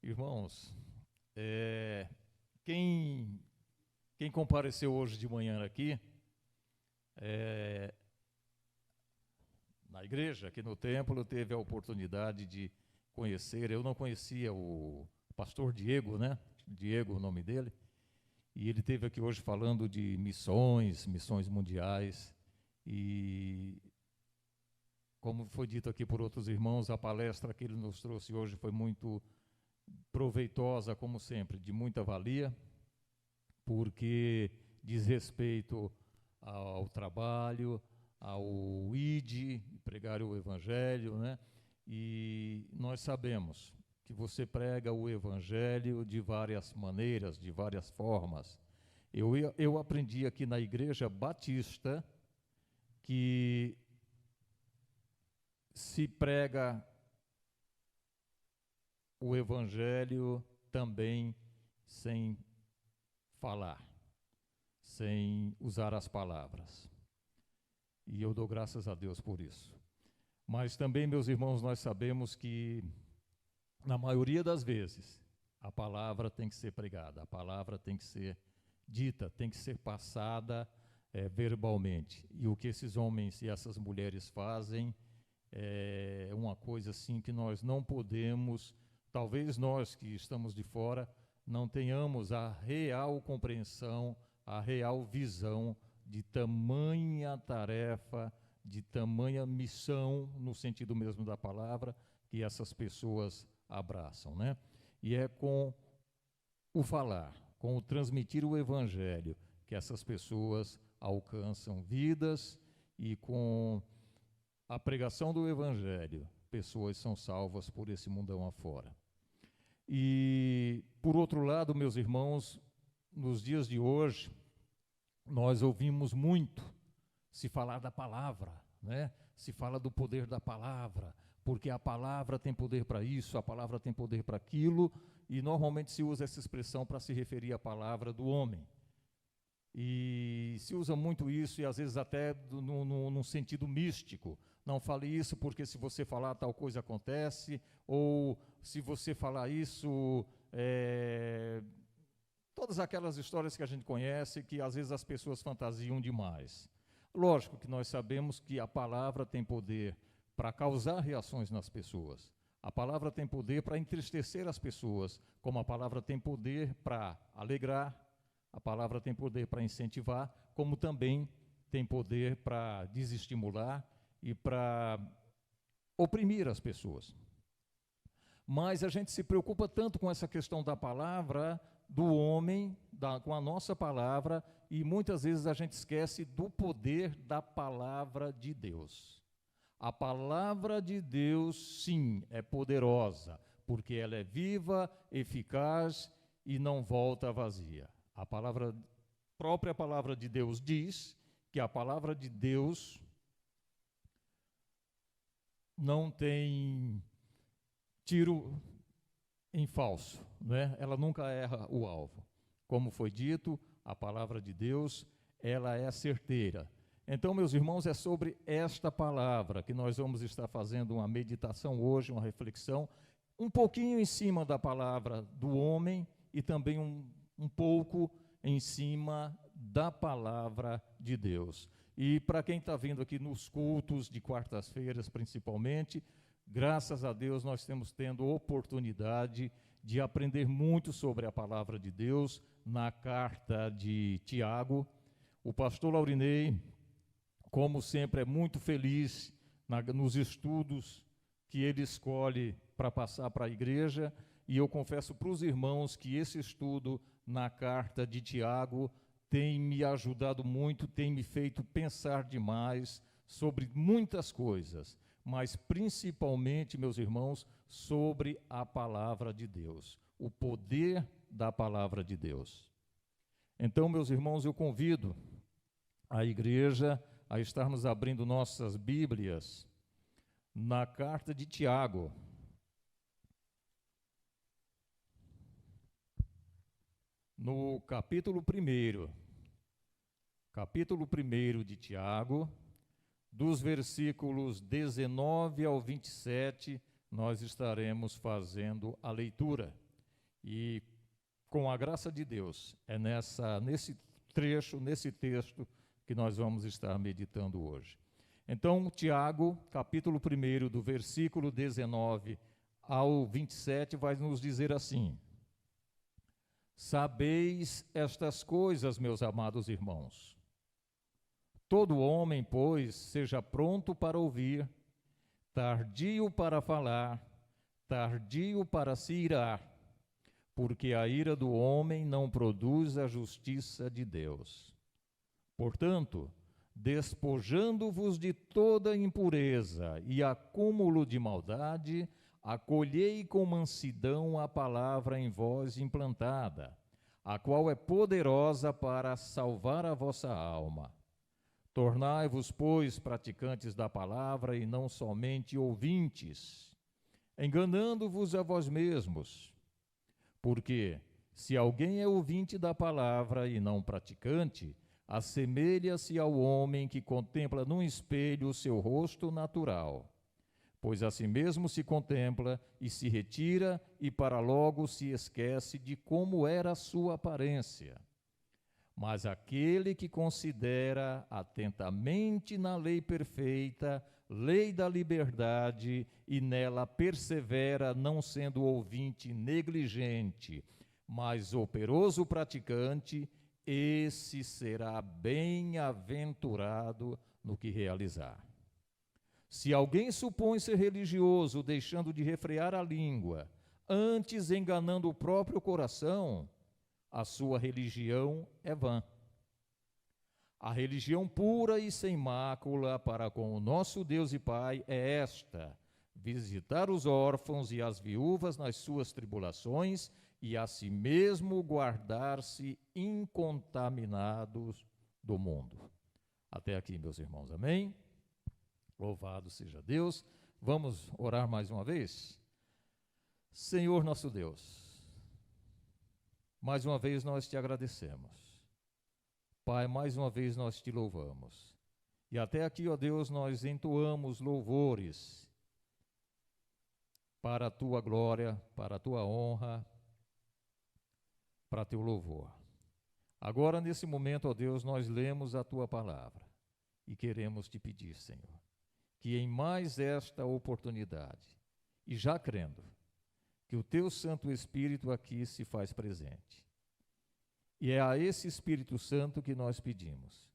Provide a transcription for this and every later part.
Irmãos, quem compareceu hoje de manhã aqui, na igreja, aqui no templo, teve a oportunidade de conhecer. Eu não conhecia o pastor Diego, né? Diego, o nome dele, e ele esteve aqui hoje falando de missões mundiais, e como foi dito aqui por outros irmãos, a palestra que ele nos trouxe hoje foi muito proveitosa, como sempre, de muita valia, porque diz respeito ao trabalho, ao ID, pregar o Evangelho, né? E nós sabemos que você prega o Evangelho de várias maneiras, de várias formas. Eu aprendi aqui na Igreja Batista que se prega o Evangelho também sem falar, sem usar as palavras. E eu dou graças a Deus por isso. Mas também, meus irmãos, nós sabemos que, na maioria das vezes, a palavra tem que ser pregada, a palavra tem que ser dita, tem que ser passada verbalmente. E o que esses homens e essas mulheres fazem é uma coisa assim que nós não podemos, talvez nós que estamos de fora, não tenhamos a real compreensão, a real visão de tamanha tarefa, de tamanha missão, no sentido mesmo da palavra, que essas pessoas abraçam, né? E é com o falar, com o transmitir o Evangelho, que essas pessoas alcançam vidas, e com a pregação do Evangelho, pessoas são salvas por esse mundão afora. E, por outro lado, meus irmãos, nos dias de hoje, nós ouvimos muito se falar da palavra, né? Se fala do poder da palavra, porque a palavra tem poder para isso, a palavra tem poder para aquilo, e normalmente se usa essa expressão para se referir à palavra do homem. E se usa muito isso, e às vezes até num sentido místico. Não fale isso porque se você falar tal coisa acontece, ou se você falar isso, todas aquelas histórias que a gente conhece, que às vezes as pessoas fantasiam demais. Lógico que nós sabemos que a palavra tem poder para causar reações nas pessoas. A palavra tem poder para entristecer as pessoas, como a palavra tem poder para alegrar, a palavra tem poder para incentivar, como também tem poder para desestimular e para oprimir as pessoas. Mas a gente se preocupa tanto com essa questão da palavra, do homem, com a nossa palavra, e muitas vezes a gente esquece do poder da palavra de Deus. A palavra de Deus, sim, é poderosa, porque ela é viva, eficaz e não volta vazia. A própria palavra de Deus diz que a palavra de Deus não tem tiro em falso, né? Ela nunca erra o alvo. Como foi dito, a palavra de Deus, ela é certeira. Então, meus irmãos, é sobre esta palavra que nós vamos estar fazendo uma meditação hoje, uma reflexão, um pouquinho em cima da palavra do homem e também um pouco em cima da palavra de Deus. E para quem está vindo aqui nos cultos de quartas-feiras, principalmente, graças a Deus nós estamos tendo oportunidade de aprender muito sobre a palavra de Deus na carta de Tiago. O pastor Laurinei, como sempre, é muito feliz nos estudos que ele escolhe para passar para a igreja, e eu confesso para os irmãos que esse estudo na carta de Tiago tem me ajudado muito, tem me feito pensar demais sobre muitas coisas, mas principalmente, meus irmãos, sobre a palavra de Deus, o poder da palavra de Deus. Então, meus irmãos, eu convido a igreja a estarmos abrindo nossas Bíblias na carta de Tiago. No capítulo 1 de Tiago, dos versículos 19 ao 27, nós estaremos fazendo a leitura. E com a graça de Deus, é nesse trecho, nesse texto, que nós vamos estar meditando hoje. Então, Tiago, capítulo 1, do versículo 19 ao 27, vai nos dizer assim: Sabeis estas coisas, meus amados irmãos. Todo homem, pois, seja pronto para ouvir, tardio para falar, tardio para se irar, porque a ira do homem não produz a justiça de Deus. Portanto, despojando-vos de toda impureza e acúmulo de maldade, acolhei com mansidão a palavra em vós implantada, a qual é poderosa para salvar a vossa alma. Tornai-vos, pois, praticantes da palavra e não somente ouvintes, enganando-vos a vós mesmos. Porque, se alguém é ouvinte da palavra e não praticante, assemelha-se ao homem que contempla num espelho o seu rosto natural. Pois a si mesmo se contempla e se retira, e para logo se esquece de como era a sua aparência. Mas aquele que considera atentamente na lei perfeita, lei da liberdade, e nela persevera, não sendo ouvinte negligente, mas operoso praticante, esse será bem-aventurado no que realizar. Se alguém supõe ser religioso, deixando de refrear a língua, antes enganando o próprio coração, a sua religião é vã. A religião pura e sem mácula para com o nosso Deus e Pai é esta: visitar os órfãos e as viúvas nas suas tribulações e a si mesmo guardar-se incontaminados do mundo. Até aqui, meus irmãos, amém? Louvado seja Deus. Vamos orar mais uma vez? Senhor nosso Deus, mais uma vez nós te agradecemos. Pai, mais uma vez nós te louvamos. E até aqui, ó Deus, nós entoamos louvores para a tua glória, para a tua honra, para teu louvor. Agora, nesse momento, ó Deus, nós lemos a tua palavra e queremos te pedir, Senhor, que em mais esta oportunidade, e já crendo, que o teu Santo Espírito aqui se faz presente. E é a esse Espírito Santo que nós pedimos,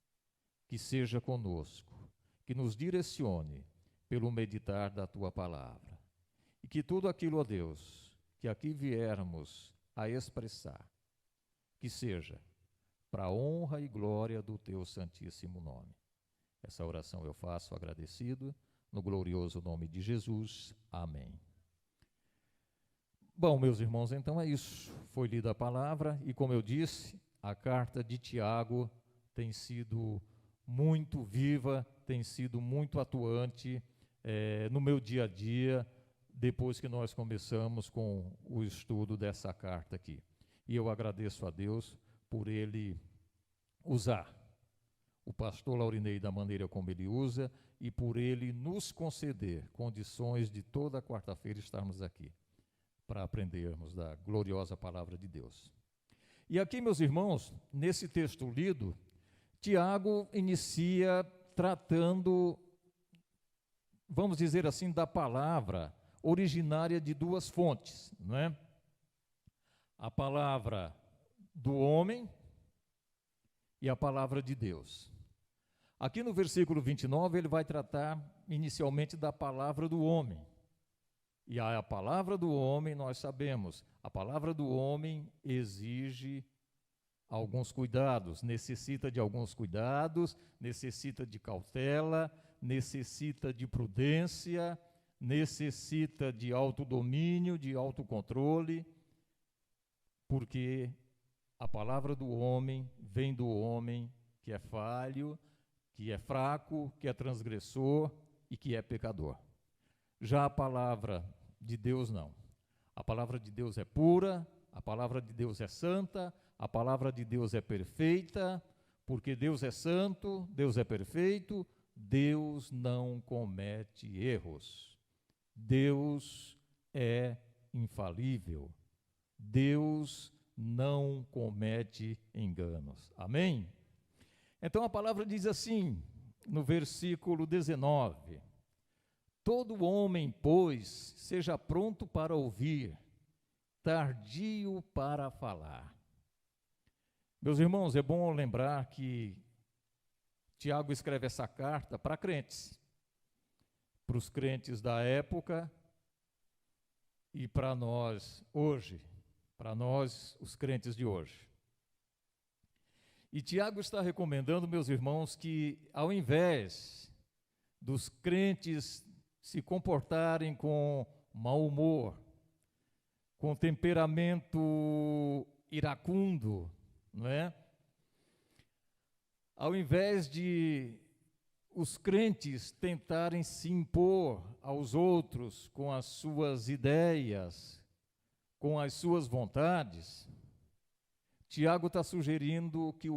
que seja conosco, que nos direcione pelo meditar da tua palavra. E que tudo aquilo, ó Deus, que aqui viermos a expressar, que seja para a honra e glória do teu santíssimo nome. Essa oração eu faço agradecido, no glorioso nome de Jesus. Amém. Bom, meus irmãos, então é isso. Foi lida a palavra e, como eu disse, a carta de Tiago tem sido muito viva, tem sido muito atuante no meu dia a dia, depois que nós começamos com o estudo dessa carta aqui. E eu agradeço a Deus por ele usar o pastor Laurinei da maneira como ele usa e por ele nos conceder condições de toda quarta-feira estarmos aqui para aprendermos da gloriosa palavra de Deus. E aqui, meus irmãos, nesse texto lido, Tiago inicia tratando, vamos dizer assim, da palavra originária de duas fontes, não é? A palavra do homem e a palavra de Deus. Aqui no versículo 29, ele vai tratar inicialmente da palavra do homem. E a palavra do homem, nós sabemos, a palavra do homem exige alguns cuidados, necessita de alguns cuidados, necessita de cautela, necessita de prudência, necessita de autodomínio, de autocontrole, porque a palavra do homem vem do homem que é falho, que é fraco, que é transgressor e que é pecador. Já a palavra de Deus não. A palavra de Deus é pura, a palavra de Deus é santa, a palavra de Deus é perfeita, porque Deus é santo, Deus é perfeito, Deus não comete erros. Deus é infalível. Deus não comete enganos. Amém? Então a palavra diz assim, no versículo 19: todo homem, pois, seja pronto para ouvir, tardio para falar. Meus irmãos, é bom lembrar que Tiago escreve essa carta para crentes, para os crentes da época e para nós hoje, para nós, os crentes de hoje. E Tiago está recomendando, meus irmãos, que ao invés dos crentes se comportarem com mau humor, com temperamento iracundo, não é? Ao invés de os crentes tentarem se impor aos outros com as suas ideias, com as suas vontades, Tiago está sugerindo que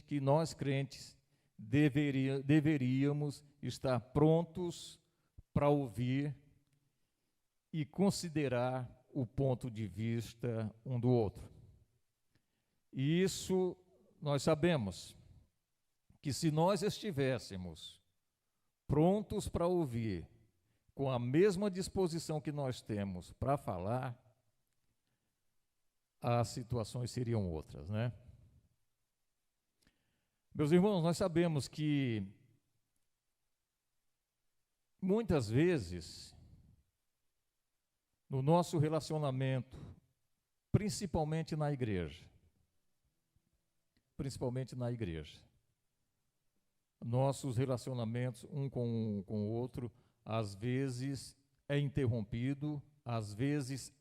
que nós crentes deveríamos estar prontos para ouvir e considerar o ponto de vista um do outro. E isso nós sabemos que se nós estivéssemos prontos para ouvir, com a mesma disposição que nós temos para falar, as situações seriam outras, né? Meus irmãos, nós sabemos que muitas vezes no nosso relacionamento, principalmente na igreja, nossos relacionamentos um com o outro, às vezes é interrompido, às vezes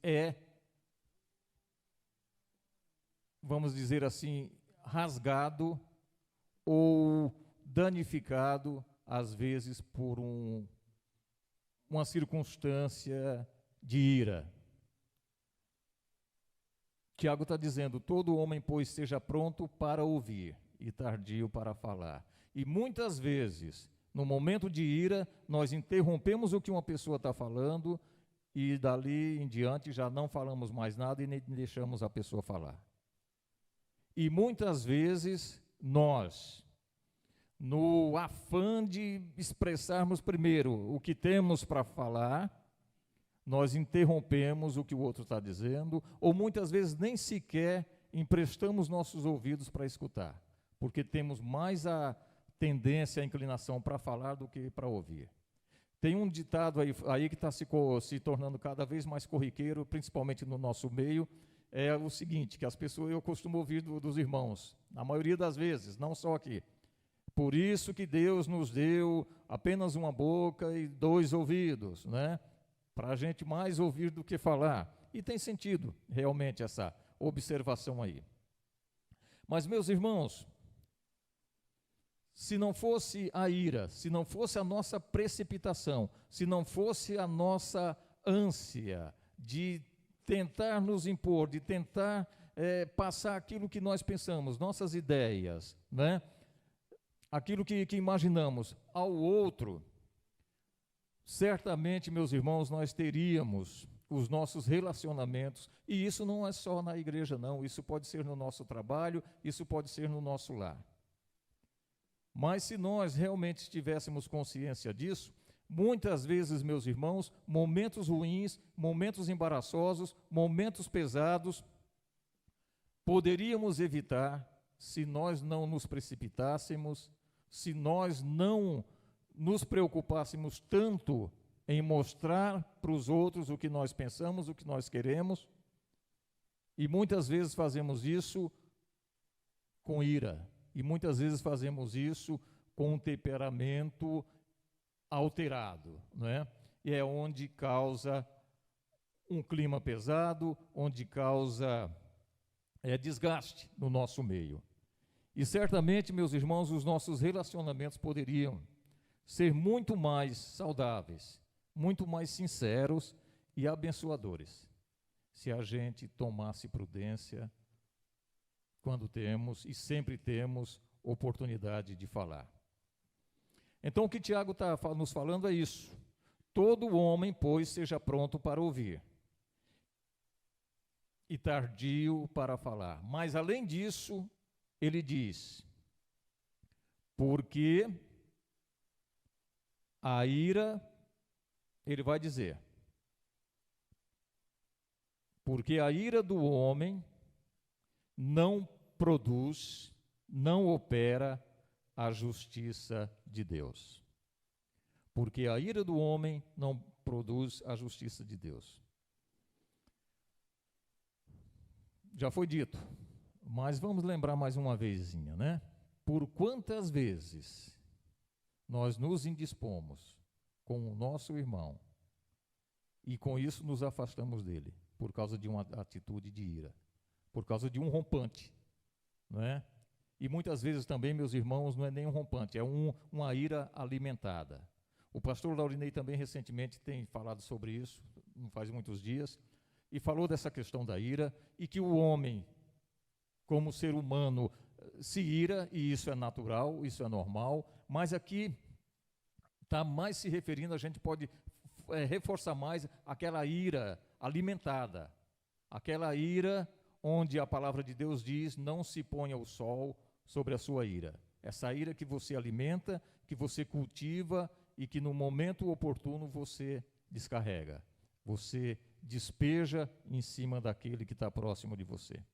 vamos dizer assim, rasgado ou danificado, às vezes por uma circunstância de ira. Tiago está dizendo, todo homem, pois, seja pronto para ouvir e tardio para falar. E muitas vezes, no momento de ira, nós interrompemos o que uma pessoa está falando e dali em diante já não falamos mais nada e nem deixamos a pessoa falar. E muitas vezes nós, no afã de expressarmos primeiro o que temos para falar, nós interrompemos o que o outro está dizendo, ou muitas vezes nem sequer emprestamos nossos ouvidos para escutar, porque temos mais a tendência, a inclinação para falar do que para ouvir. Tem um ditado aí que está se tornando cada vez mais corriqueiro, principalmente no nosso meio, é o seguinte, que as pessoas, eu costumo ouvir dos irmãos, na maioria das vezes, não só aqui. Por isso que Deus nos deu apenas uma boca e 2 ouvidos, né? Para a gente mais ouvir do que falar. E tem sentido, realmente, essa observação aí. Mas, meus irmãos, se não fosse a ira, se não fosse a nossa precipitação, se não fosse a nossa ânsia de tentar nos impor, de tentar passar aquilo que nós pensamos, nossas ideias, né? Aquilo que imaginamos ao outro, certamente, meus irmãos, nós teríamos os nossos relacionamentos, e isso não é só na igreja, não, isso pode ser no nosso trabalho, isso pode ser no nosso lar. Mas se nós realmente tivéssemos consciência disso, muitas vezes, meus irmãos, momentos ruins, momentos embaraçosos, momentos pesados, poderíamos evitar se nós não nos precipitássemos, se nós não nos preocupássemos tanto em mostrar para os outros o que nós pensamos, o que nós queremos, e muitas vezes fazemos isso com ira, e muitas vezes fazemos isso com um temperamento alterado, não é? E é onde causa um clima pesado, onde causa desgaste no nosso meio. E certamente, meus irmãos, os nossos relacionamentos poderiam ser muito mais saudáveis, muito mais sinceros e abençoadores, se a gente tomasse prudência quando temos e sempre temos oportunidade de falar. Então, o que Tiago está nos falando é isso. Todo homem, pois, seja pronto para ouvir. e tardio para falar. Mas, além disso, ele diz, porque a ira, ele vai dizer, porque a ira do homem não produz, não opera a justiça de Deus. Porque a ira do homem não produz a justiça de Deus. Já foi dito, mas vamos lembrar mais uma vezinha, né? Por quantas vezes nós nos indispomos com o nosso irmão e com isso nos afastamos dele, por causa de uma atitude de ira, por causa de um rompante, não é? E muitas vezes também, meus irmãos, não é nem um rompante, é uma ira alimentada. O pastor Laurinei também recentemente tem falado sobre isso, não faz muitos dias, e falou dessa questão da ira, e que o homem, como ser humano, se ira, e isso é natural, isso é normal, mas aqui está mais se referindo, a gente pode reforçar mais aquela ira alimentada, aquela ira onde a palavra de Deus diz, não se ponha o sol sobre a sua ira. Essa ira que você alimenta, que você cultiva e que no momento oportuno você descarrega, você despeja em cima daquele que está próximo de você.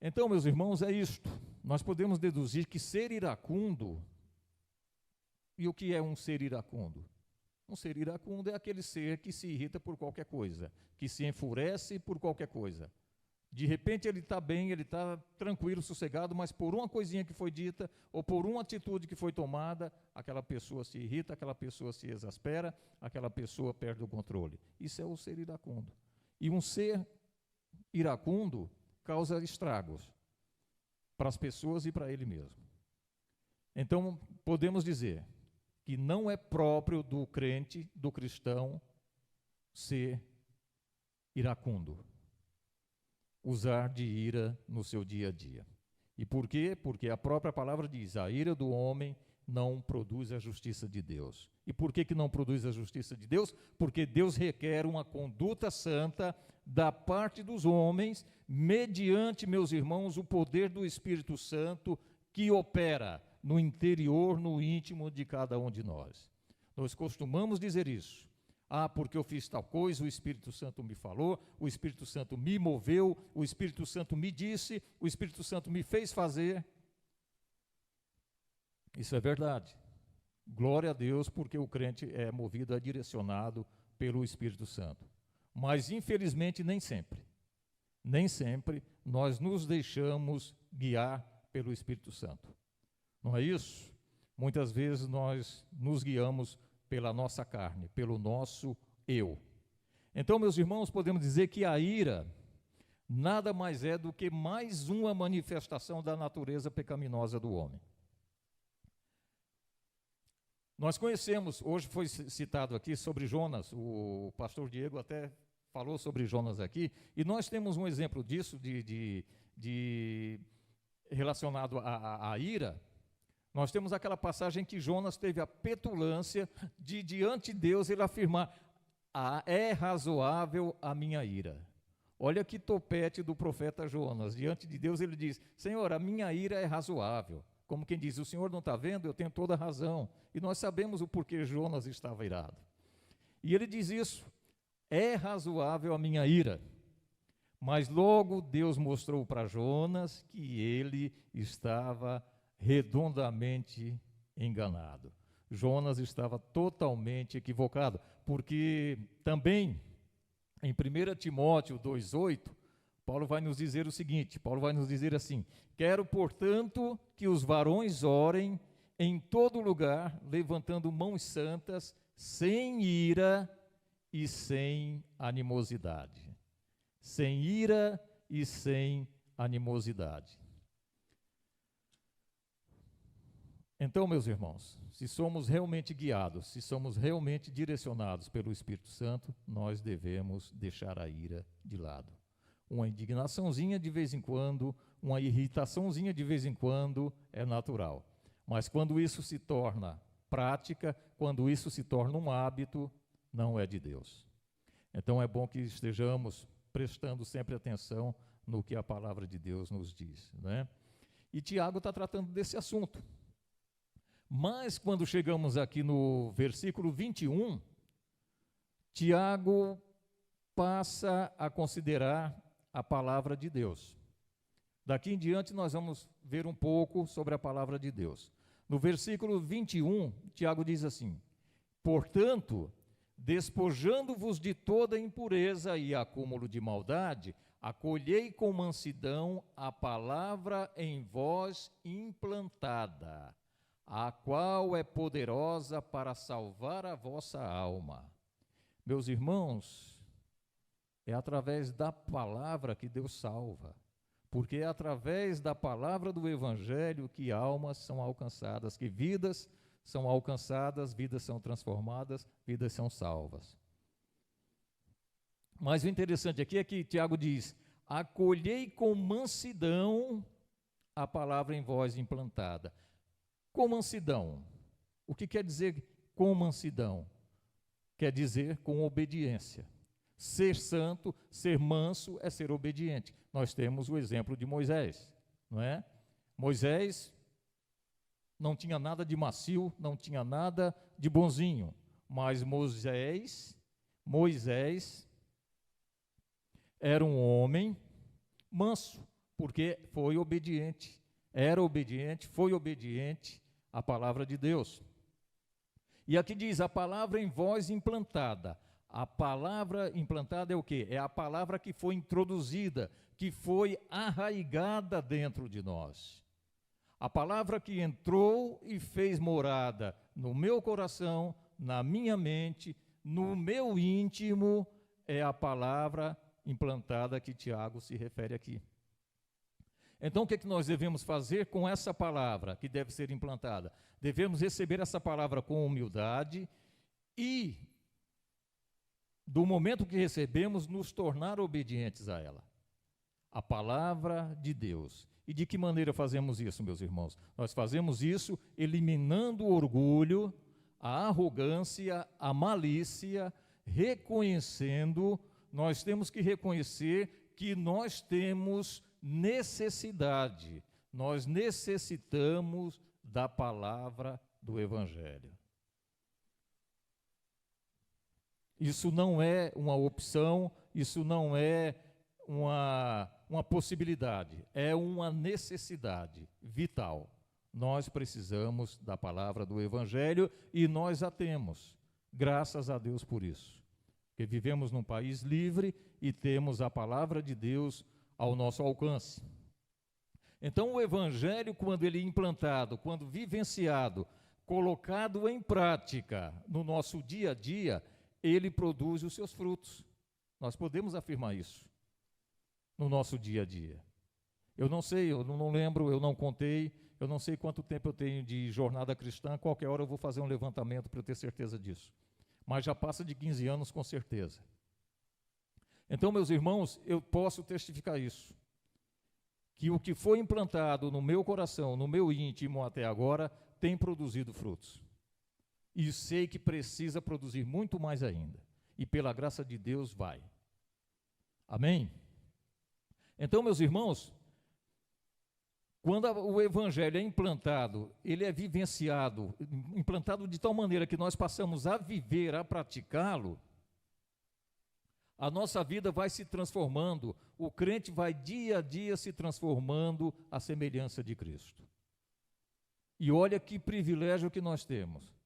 Então, meus irmãos, é isto. Nós podemos deduzir que ser iracundo, e o que é um ser iracundo? Um ser iracundo é aquele ser que se irrita por qualquer coisa, que se enfurece por qualquer coisa. De repente ele está bem, ele está tranquilo, sossegado, mas por uma coisinha que foi dita, ou por uma atitude que foi tomada, aquela pessoa se irrita, aquela pessoa se exaspera, aquela pessoa perde o controle. Isso é o ser iracundo. E um ser iracundo causa estragos para as pessoas e para ele mesmo. Então, podemos dizer que não é próprio do crente, do cristão, ser iracundo. Usar de ira no seu dia a dia. E por quê? Porque a própria palavra diz, a ira do homem não produz a justiça de Deus. E por que não produz a justiça de Deus? Porque Deus requer uma conduta santa da parte dos homens, mediante, meus irmãos, o poder do Espírito Santo que opera no interior, no íntimo de cada um de nós. Nós costumamos dizer isso. Ah, porque eu fiz tal coisa, o Espírito Santo me falou, o Espírito Santo me moveu, o Espírito Santo me disse, o Espírito Santo me fez fazer. Isso é verdade. Glória a Deus, porque o crente é movido, é direcionado pelo Espírito Santo. Mas, infelizmente, nem sempre nós nos deixamos guiar pelo Espírito Santo. Não é isso? Muitas vezes nós nos guiamos pela nossa carne, pelo nosso eu. Então, meus irmãos, podemos dizer que a ira nada mais é do que mais uma manifestação da natureza pecaminosa do homem. Nós conhecemos, hoje foi citado aqui sobre Jonas, o pastor Diego até falou sobre Jonas aqui, e nós temos um exemplo disso, relacionado à ira. Nós temos aquela passagem que Jonas teve a petulância de, diante de Deus, ele afirmar, é razoável a minha ira. Olha que topete do profeta Jonas. Diante de Deus ele diz, Senhor, a minha ira é razoável. Como quem diz, o Senhor não está vendo? Eu tenho toda a razão. E nós sabemos o porquê Jonas estava irado. E ele diz isso, é razoável a minha ira. Mas logo Deus mostrou para Jonas que ele estava redondamente enganado. Jonas estava totalmente equivocado, porque também em 1 Timóteo 2,8, Paulo vai nos dizer o seguinte, Paulo vai nos dizer assim, quero, portanto, que os varões orem em todo lugar, levantando mãos santas, sem ira e sem animosidade. Sem ira e sem animosidade. Então, meus irmãos, se somos realmente guiados, se somos realmente direcionados pelo Espírito Santo, nós devemos deixar a ira de lado. Uma indignaçãozinha de vez em quando, uma irritaçãozinha de vez em quando é natural. Mas quando isso se torna prática, quando isso se torna um hábito, não é de Deus. Então é bom que estejamos prestando sempre atenção no que a palavra de Deus nos diz, né? E Tiago está tratando desse assunto. Mas quando chegamos aqui no versículo 21, Tiago passa a considerar a palavra de Deus. Daqui em diante nós vamos ver um pouco sobre a palavra de Deus. No versículo 21, Tiago diz assim: portanto, despojando-vos de toda impureza e acúmulo de maldade, acolhei com mansidão a palavra em vós implantada, a qual é poderosa para salvar a vossa alma. Meus irmãos, é através da palavra que Deus salva, porque é através da palavra do Evangelho que almas são alcançadas, que vidas são alcançadas, vidas são transformadas, vidas são salvas. Mas o interessante aqui é que Tiago diz: acolhei com mansidão a palavra em vós implantada. Com mansidão. O que quer dizer com mansidão? Quer dizer com obediência. Ser santo, ser manso é ser obediente. Nós temos o exemplo de Moisés, não é? Moisés não tinha nada de macio, não tinha nada de bonzinho, mas Moisés era um homem manso, porque foi obediente, era obediente, foi obediente à palavra de Deus. E aqui diz, a palavra em vós implantada. A palavra implantada é o quê? É a palavra que foi introduzida, que foi arraigada dentro de nós. A palavra que entrou e fez morada no meu coração, na minha mente, no meu íntimo, é a palavra implantada que Tiago se refere aqui. Então, o que nós devemos fazer com essa palavra que deve ser implantada? Devemos receber essa palavra com humildade e, do momento que recebemos, nos tornar obedientes a ela. A palavra de Deus. E de que maneira fazemos isso, meus irmãos? Nós fazemos isso eliminando o orgulho, a arrogância, a malícia, reconhecendo, nós temos que reconhecer que nós temos necessidade, nós necessitamos da palavra do Evangelho. Isso não é uma opção, isso não é uma possibilidade, é uma necessidade vital. Nós precisamos da palavra do Evangelho e nós a temos, graças a Deus por isso. Porque vivemos num país livre e temos a palavra de Deus ao nosso alcance. Então, o Evangelho, quando ele é implantado, quando vivenciado, colocado em prática no nosso dia a dia, ele produz os seus frutos. Nós podemos afirmar isso no nosso dia a dia. Eu não sei, eu não lembro, eu não contei, eu não sei quanto tempo eu tenho de jornada cristã, qualquer hora eu vou fazer um levantamento para eu ter certeza disso. Mas já passa de 15 anos com certeza. Então, meus irmãos, eu posso testificar isso, que o que foi implantado no meu coração, no meu íntimo até agora, tem produzido frutos. E sei que precisa produzir muito mais ainda. E pela graça de Deus vai. Amém? Então, meus irmãos, quando o Evangelho é implantado, ele é vivenciado, implantado de tal maneira que nós passamos a viver, a praticá-lo, a nossa vida vai se transformando, o crente vai dia a dia se transformando à semelhança de Cristo. E olha que privilégio que nós temos,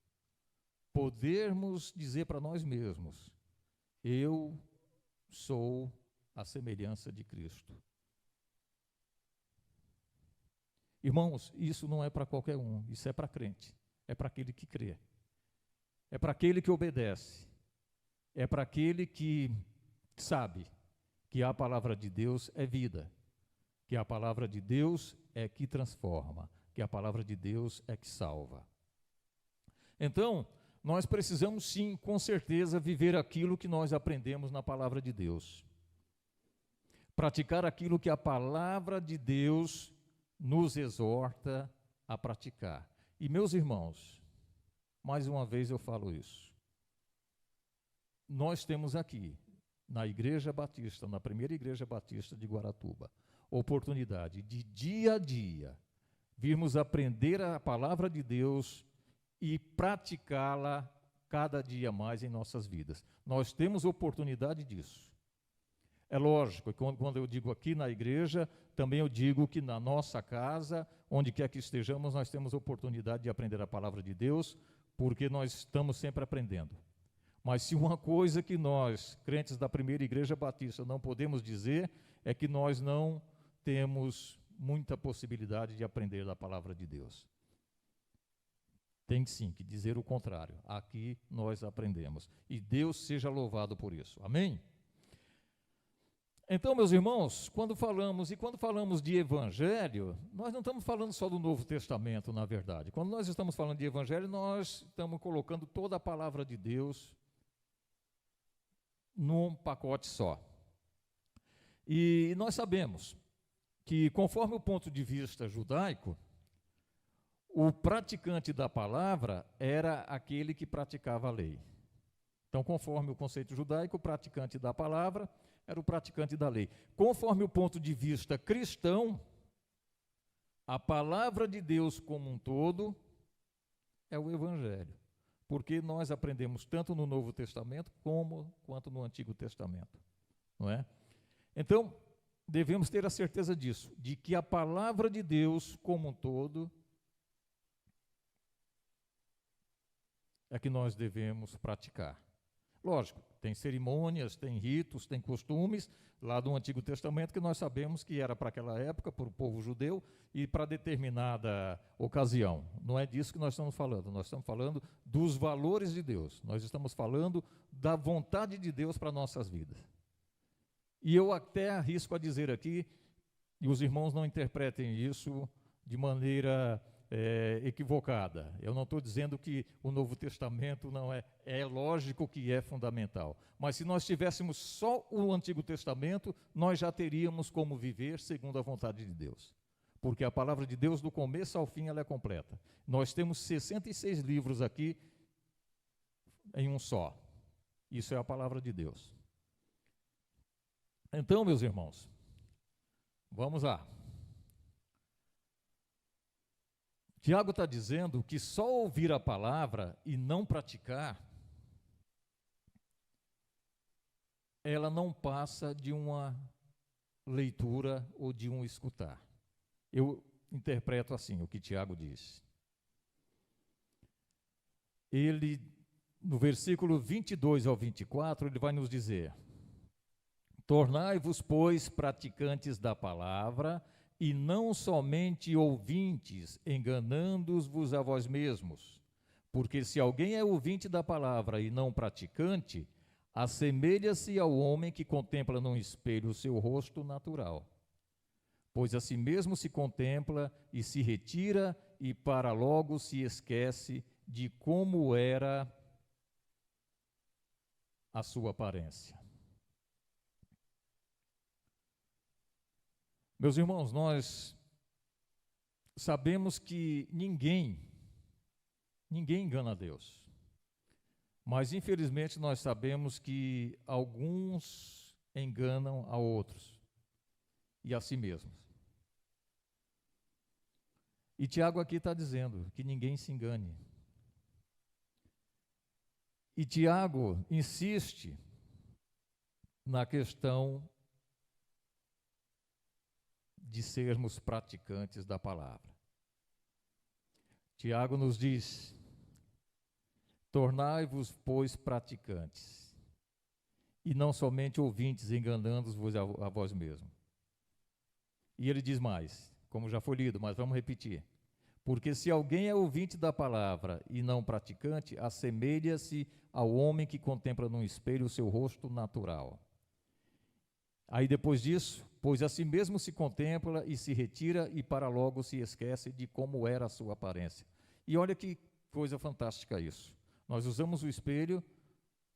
podermos dizer para nós mesmos, eu sou a semelhança de Cristo. Irmãos, isso não é para qualquer um, isso é para crente, é para aquele que crê, é para aquele que obedece, é para aquele que sabe que a palavra de Deus é vida, que a palavra de Deus é que transforma, que a palavra de Deus é que salva. Então, nós precisamos sim, com certeza, viver aquilo que nós aprendemos na palavra de Deus. Praticar aquilo que a palavra de Deus nos exorta a praticar. E, meus irmãos, mais uma vez eu falo isso. Nós temos aqui na Igreja Batista, na primeira Igreja Batista de Guaratuba, oportunidade de dia a dia virmos aprender a palavra de Deus e praticá-la cada dia mais em nossas vidas. Nós temos oportunidade disso. É lógico, quando eu digo aqui na igreja, também eu digo que na nossa casa, onde quer que estejamos, nós temos oportunidade de aprender a palavra de Deus, porque nós estamos sempre aprendendo. Mas se uma coisa que nós, crentes da primeira Igreja Batista, não podemos dizer, é que nós não temos muita possibilidade de aprender da palavra de Deus. Tem sim que dizer o contrário. Aqui nós aprendemos. E Deus seja louvado por isso. Amém? Então, meus irmãos, quando falamos de evangelho, nós não estamos falando só do Novo Testamento, na verdade. Quando nós estamos falando de evangelho, nós estamos colocando toda a palavra de Deus num pacote só. E nós sabemos que, conforme o ponto de vista judaico, o praticante da palavra era aquele que praticava a lei. Então, conforme o conceito judaico, o praticante da palavra era o praticante da lei. Conforme o ponto de vista cristão, a palavra de Deus como um todo é o Evangelho. Porque nós aprendemos tanto no Novo Testamento quanto no Antigo Testamento. Não é? Então, devemos ter a certeza disso, de que a palavra de Deus como um todo é que nós devemos praticar. Lógico, tem cerimônias, tem ritos, tem costumes lá do Antigo Testamento que nós sabemos que era para aquela época, para o povo judeu e para determinada ocasião. Não é disso que nós estamos falando dos valores de Deus. Nós estamos falando da vontade de Deus para nossas vidas. E eu até arrisco a dizer aqui, e os irmãos não interpretem isso de maneira equivocada. Eu não estou dizendo que o Novo Testamento não é lógico que é fundamental. Mas se nós tivéssemos só o Antigo Testamento, nós já teríamos como viver segundo a vontade de Deus. Porque a palavra de Deus, do começo ao fim, ela é completa. Nós temos 66 livros aqui em um só. Isso é a palavra de Deus. Então, meus irmãos, vamos lá. Tiago está dizendo que só ouvir a palavra e não praticar, ela não passa de uma leitura ou de um escutar. Eu interpreto assim o que Tiago diz. Ele, no versículo 22 ao 24, ele vai nos dizer: tornai-vos, pois, praticantes da palavra, e não somente ouvintes, enganando-vos a vós mesmos. Porque se alguém é ouvinte da palavra e não praticante, assemelha-se ao homem que contempla num espelho o seu rosto natural. Pois a si mesmo se contempla e se retira, e para logo se esquece de como era a sua aparência. Meus irmãos, nós sabemos que ninguém engana a Deus. Mas, infelizmente, nós sabemos que alguns enganam a outros e a si mesmos. E Tiago aqui está dizendo que ninguém se engane. E Tiago insiste na questão de sermos praticantes da palavra. Tiago nos diz: tornai-vos, pois, praticantes, e não somente ouvintes, enganando-vos a vós mesmos. E ele diz mais, como já foi lido, mas vamos repetir. Porque se alguém é ouvinte da palavra e não praticante, assemelha-se ao homem que contempla num espelho o seu rosto natural. Aí depois disso, pois a si mesmo se contempla e se retira, e para logo se esquece de como era a sua aparência. E olha que coisa fantástica isso. Nós usamos o espelho,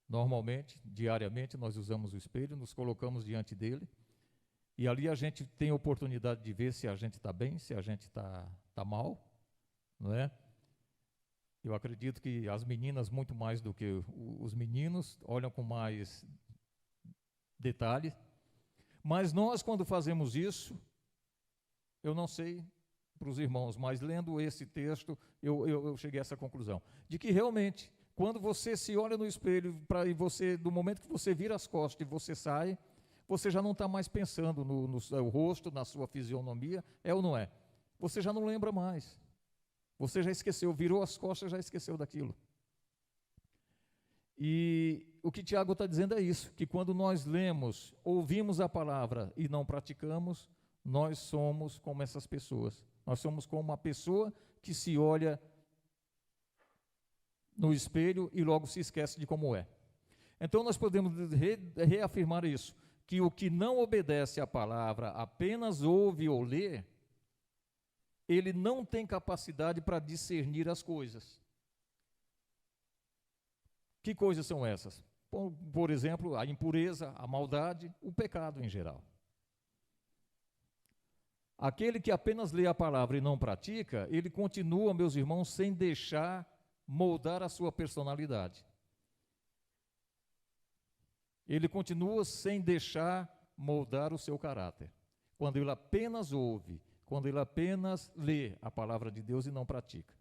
normalmente, diariamente, nós usamos o espelho, nos colocamos diante dele, e ali a gente tem a oportunidade de ver se a gente está bem, se a gente está mal, não é? Eu acredito que as meninas, muito mais do que os meninos, olham com mais detalhe. Mas nós, quando fazemos isso, eu não sei para os irmãos, mas lendo esse texto, eu cheguei a essa conclusão, de que realmente, quando você se olha no espelho, e você, do momento que você vira as costas e você sai, você já não está mais pensando no seu rosto, na sua fisionomia, é ou não é? Você já não lembra mais. Você já esqueceu, virou as costas, já esqueceu daquilo. E o que Tiago está dizendo é isso, que quando nós lemos, ouvimos a palavra e não praticamos, nós somos como essas pessoas. Nós somos como uma pessoa que se olha no espelho e logo se esquece de como é. Então nós podemos reafirmar isso, que o que não obedece à palavra, apenas ouve ou lê, ele não tem capacidade para discernir as coisas. Que coisas são essas? Por exemplo, a impureza, a maldade, o pecado em geral. Aquele que apenas lê a palavra e não pratica, ele continua, meus irmãos, sem deixar moldar a sua personalidade. Ele continua sem deixar moldar o seu caráter. Quando ele apenas ouve, quando ele apenas lê a palavra de Deus e não pratica.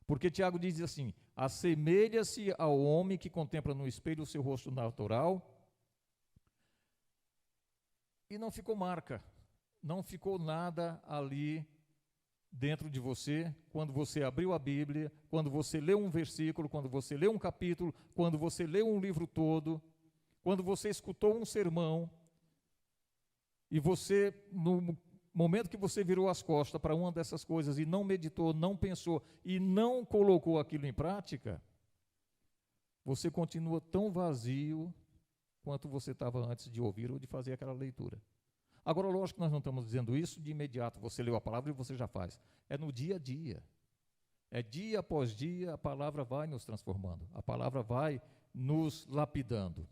Porque Tiago diz assim: assemelha-se ao homem que contempla no espelho o seu rosto natural e não ficou marca, não ficou nada ali dentro de você, quando você abriu a Bíblia, quando você leu um versículo, quando você leu um capítulo, quando você leu um livro todo, quando você escutou um sermão, e você, no momento que você virou as costas para uma dessas coisas e não meditou, não pensou e não colocou aquilo em prática, você continua tão vazio quanto você estava antes de ouvir ou de fazer aquela leitura. Agora, lógico que nós não estamos dizendo isso de imediato, você leu a palavra e você já faz. É no dia a dia. É dia após dia, a palavra vai nos transformando, a palavra vai nos lapidando.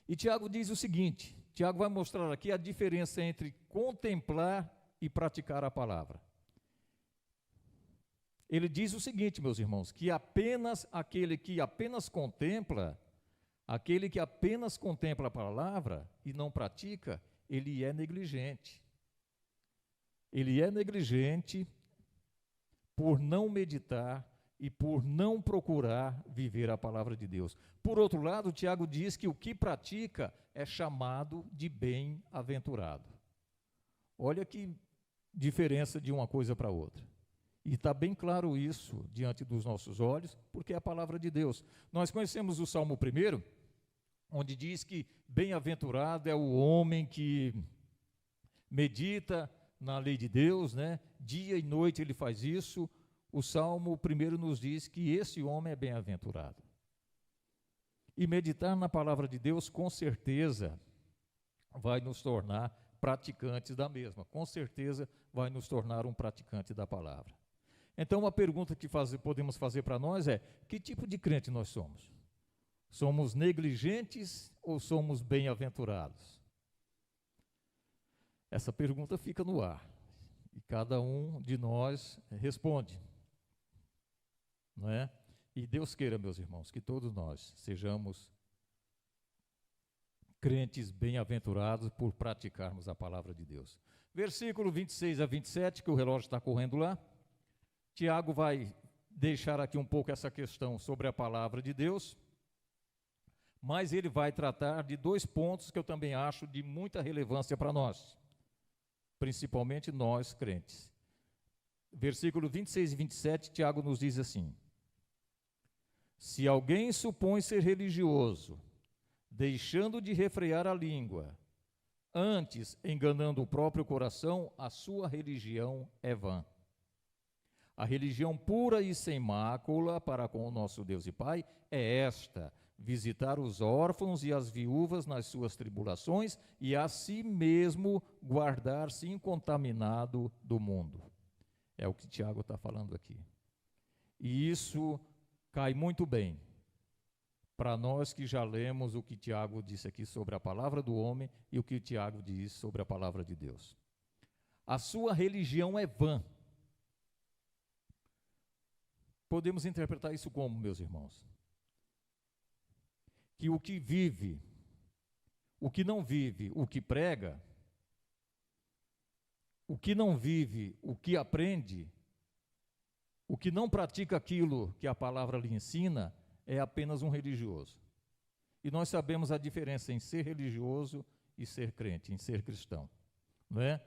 E Tiago diz o seguinte, Tiago vai mostrar aqui a diferença entre contemplar e praticar a palavra. Ele diz o seguinte, meus irmãos, que apenas aquele que apenas contempla a palavra e não pratica, ele é negligente. Ele é negligente por não meditar e por não procurar viver a palavra de Deus. Por outro lado, Tiago diz que o que pratica é chamado de bem-aventurado. Olha que diferença de uma coisa para outra. E está bem claro isso diante dos nossos olhos, porque é a palavra de Deus. Nós conhecemos o Salmo 1, onde diz que bem-aventurado é o homem que medita na lei de Deus, né? Dia e noite ele faz isso. O Salmo 1 nos diz que esse homem é bem-aventurado. E meditar na palavra de Deus, com certeza, vai nos tornar praticantes da mesma. Com certeza, vai nos tornar um praticante da palavra. Então, uma pergunta que podemos fazer para nós é: que tipo de crente nós somos? Somos negligentes ou somos bem-aventurados? Essa pergunta fica no ar. E cada um de nós responde. Não é? E Deus queira, meus irmãos, que todos nós sejamos crentes bem-aventurados por praticarmos a palavra de Deus. Versículo 26 a 27, que o relógio está correndo lá. Tiago vai deixar aqui um pouco essa questão sobre a palavra de Deus, mas ele vai tratar de dois pontos que eu também acho de muita relevância para nós, principalmente nós crentes. Versículo 26 e 27, Tiago nos diz assim: se alguém supõe ser religioso, deixando de refrear a língua, antes enganando o próprio coração, a sua religião é vã. A religião pura e sem mácula para com o nosso Deus e Pai é esta: visitar os órfãos e as viúvas nas suas tribulações e a si mesmo guardar-se incontaminado do mundo. É o que Tiago está falando aqui. E isso cai muito bem para nós que já lemos o que Tiago disse aqui sobre a palavra do homem e o que Tiago diz sobre a palavra de Deus. A sua religião é vã. Podemos interpretar isso como, meus irmãos? Que o que vive o que não vive, o que prega, o que não vive, o que aprende, o que não pratica aquilo que a palavra lhe ensina, é apenas um religioso. E nós sabemos a diferença em ser religioso e ser crente, em ser cristão, não é?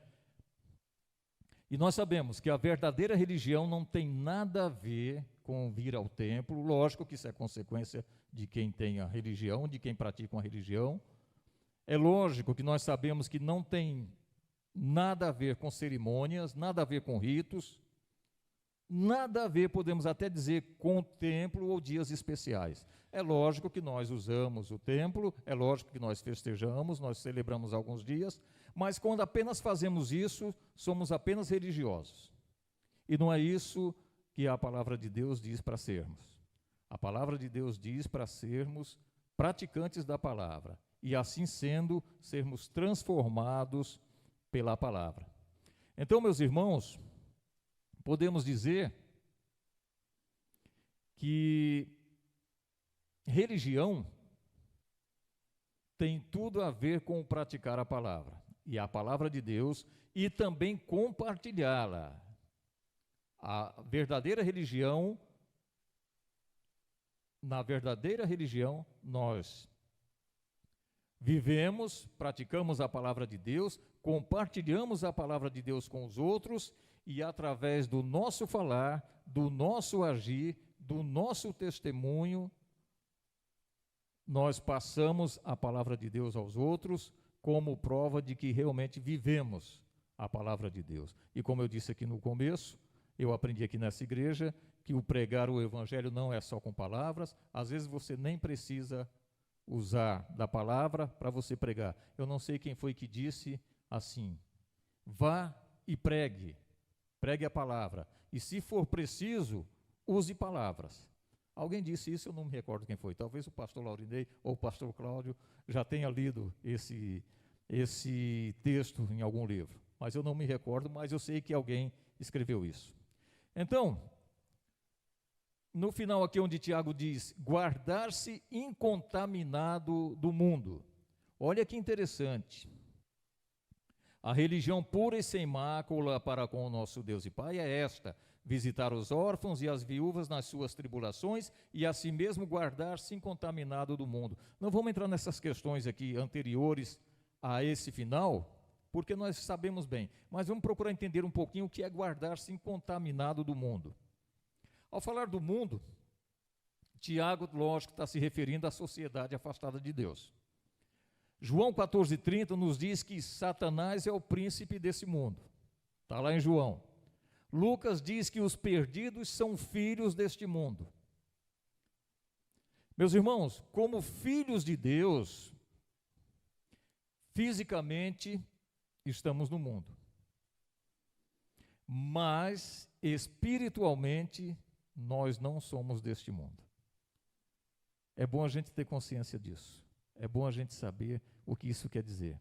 E nós sabemos que a verdadeira religião não tem nada a ver com vir ao templo. Lógico que isso é consequência de quem tem a religião, de quem pratica uma religião. É lógico que nós sabemos que não tem nada a ver com cerimônias, nada a ver com ritos, nada a ver, podemos até dizer, com o templo ou dias especiais. É lógico que nós usamos o templo, é lógico que nós festejamos, nós celebramos alguns dias, mas quando apenas fazemos isso, somos apenas religiosos. E não é isso que a palavra de Deus diz para sermos. A palavra de Deus diz para sermos praticantes da palavra, e assim sendo, sermos transformados pela palavra. Então, meus irmãos, podemos dizer que religião tem tudo a ver com praticar a palavra, e a palavra de Deus, e também compartilhá-la. A verdadeira religião, na verdadeira religião, nós vivemos, praticamos a palavra de Deus, compartilhamos a palavra de Deus com os outros, e através do nosso falar, do nosso agir, do nosso testemunho, nós passamos a palavra de Deus aos outros como prova de que realmente vivemos a palavra de Deus. E como eu disse aqui no começo, eu aprendi aqui nessa igreja que o pregar o evangelho não é só com palavras, às vezes você nem precisa usar da palavra para você pregar. Eu não sei quem foi que disse assim: vá e pregue a palavra, e se for preciso, use palavras. Alguém disse isso, eu não me recordo quem foi, talvez o pastor Laurinei ou o pastor Cláudio já tenha lido esse texto em algum livro, mas eu não me recordo, mas eu sei que alguém escreveu isso. Então, no final aqui onde Tiago diz, guardar-se incontaminado do mundo. Olha que interessante. A religião pura e sem mácula para com o nosso Deus e Pai é esta: visitar os órfãos e as viúvas nas suas tribulações e a si mesmo guardar-se incontaminado do mundo. Não vamos entrar nessas questões aqui anteriores a esse final, porque nós sabemos bem, mas vamos procurar entender um pouquinho o que é guardar-se incontaminado do mundo. Ao falar do mundo, Tiago, lógico, está se referindo à sociedade afastada de Deus. João 14,30 nos diz que Satanás é o príncipe desse mundo. Está lá em João. Lucas diz que os perdidos são filhos deste mundo. Meus irmãos, como filhos de Deus, fisicamente estamos no mundo, mas espiritualmente nós não somos deste mundo. É bom a gente ter consciência disso. É bom a gente saber o que isso quer dizer.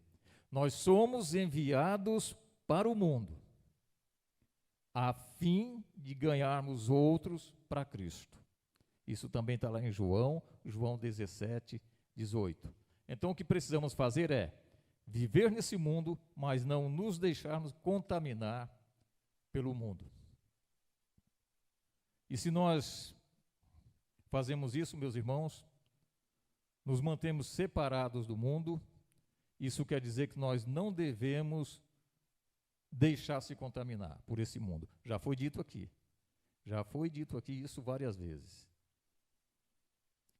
Nós somos enviados para o mundo, a fim de ganharmos outros para Cristo. Isso também está lá em João 17, 18. Então o que precisamos fazer é viver nesse mundo, mas não nos deixarmos contaminar pelo mundo. E se nós fazemos isso, meus irmãos, nos mantemos separados do mundo, isso quer dizer que nós não devemos deixar se contaminar por esse mundo. Já foi dito aqui isso várias vezes.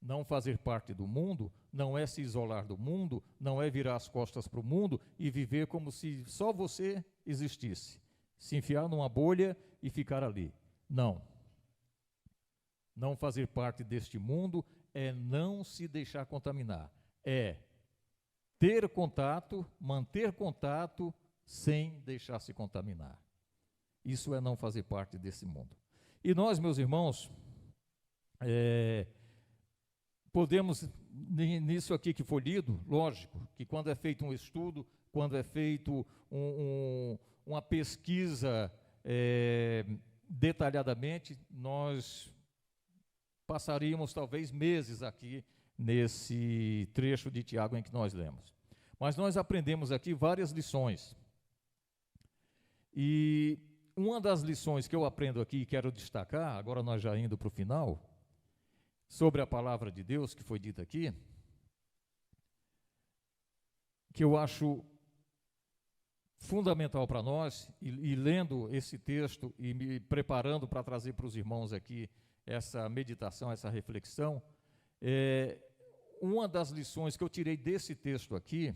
Não fazer parte do mundo não é se isolar do mundo, não é virar as costas para o mundo e viver como se só você existisse, se enfiar numa bolha e ficar ali. Não. Não fazer parte deste mundo é não se deixar contaminar, é ter contato, manter contato, sem deixar se contaminar. Isso é não fazer parte desse mundo. E nós, meus irmãos, podemos, nisso aqui que foi lido, lógico, que quando é feito um estudo, quando é feito uma pesquisa detalhadamente, nós passaríamos talvez meses aqui nesse trecho de Tiago em que nós lemos. Mas nós aprendemos aqui várias lições. E uma das lições que eu aprendo aqui e quero destacar, agora nós já indo para o final, sobre a palavra de Deus que foi dita aqui, que eu acho fundamental para nós, e lendo esse texto e me preparando para trazer para os irmãos aqui essa meditação, essa reflexão, uma das lições que eu tirei desse texto aqui,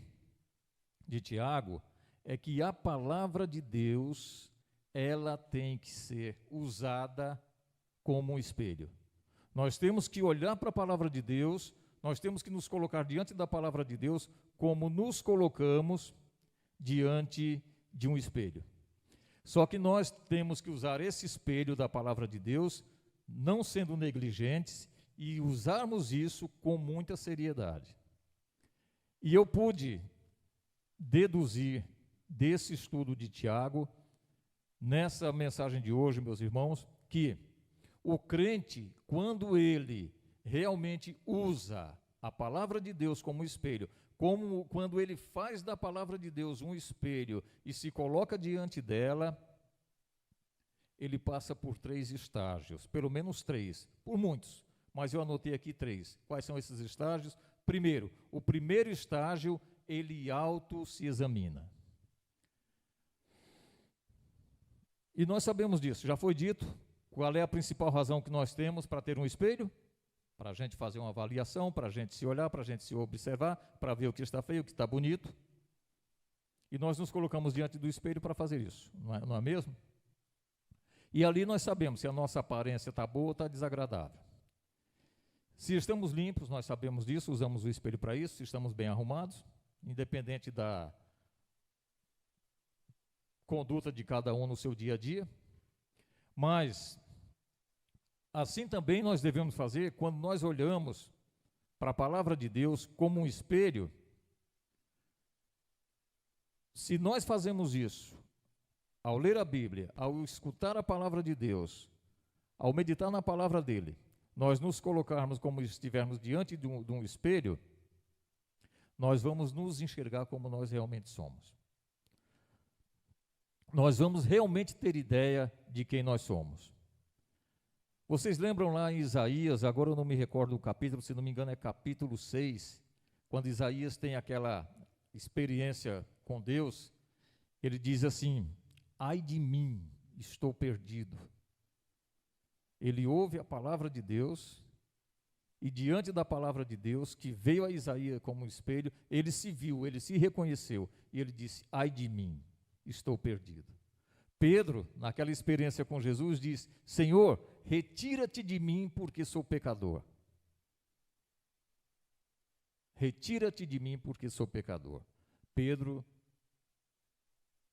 de Tiago, é que a palavra de Deus, ela tem que ser usada como um espelho. Nós temos que olhar para a palavra de Deus, nós temos que nos colocar diante da palavra de Deus como nos colocamos diante de um espelho. Só que nós temos que usar esse espelho da palavra de Deus, não sendo negligentes, e usarmos isso com muita seriedade. E eu pude deduzir desse estudo de Tiago, nessa mensagem de hoje, meus irmãos, que o crente, quando ele realmente usa a palavra de Deus como espelho, como quando ele faz da palavra de Deus um espelho e se coloca diante dela, ele passa por 3 estágios, pelo menos 3, por muitos, mas eu anotei aqui 3. Quais são esses estágios? Primeiro, o primeiro estágio, ele se examina. E nós sabemos disso, já foi dito, qual é a principal razão que nós temos para ter um espelho? Para a gente fazer uma avaliação, para a gente se olhar, para a gente se observar, para ver o que está feio, o que está bonito. E nós nos colocamos diante do espelho para fazer isso, não é mesmo? E ali nós sabemos se a nossa aparência está boa ou está desagradável. Se estamos limpos, nós sabemos disso, usamos o espelho para isso, se estamos bem arrumados, independente da conduta de cada um no seu dia a dia. Mas assim também nós devemos fazer quando nós olhamos para a palavra de Deus como um espelho. Se nós fazemos isso, ao ler a Bíblia, ao escutar a palavra de Deus, ao meditar na palavra dele, nós nos colocarmos como se estivermos diante de um espelho, nós vamos nos enxergar como nós realmente somos. Nós vamos realmente ter ideia de quem nós somos. Vocês lembram lá em Isaías, agora eu não me recordo do capítulo, se não me engano é capítulo 6, quando Isaías tem aquela experiência com Deus, ele diz assim: ai de mim, estou perdido. Ele ouve a palavra de Deus, e diante da palavra de Deus, que veio a Isaías como um espelho, ele se viu, ele se reconheceu, e ele disse: ai de mim, estou perdido. Pedro, naquela experiência com Jesus, diz: Senhor, retira-te de mim, porque sou pecador. Retira-te de mim, porque sou pecador. Pedro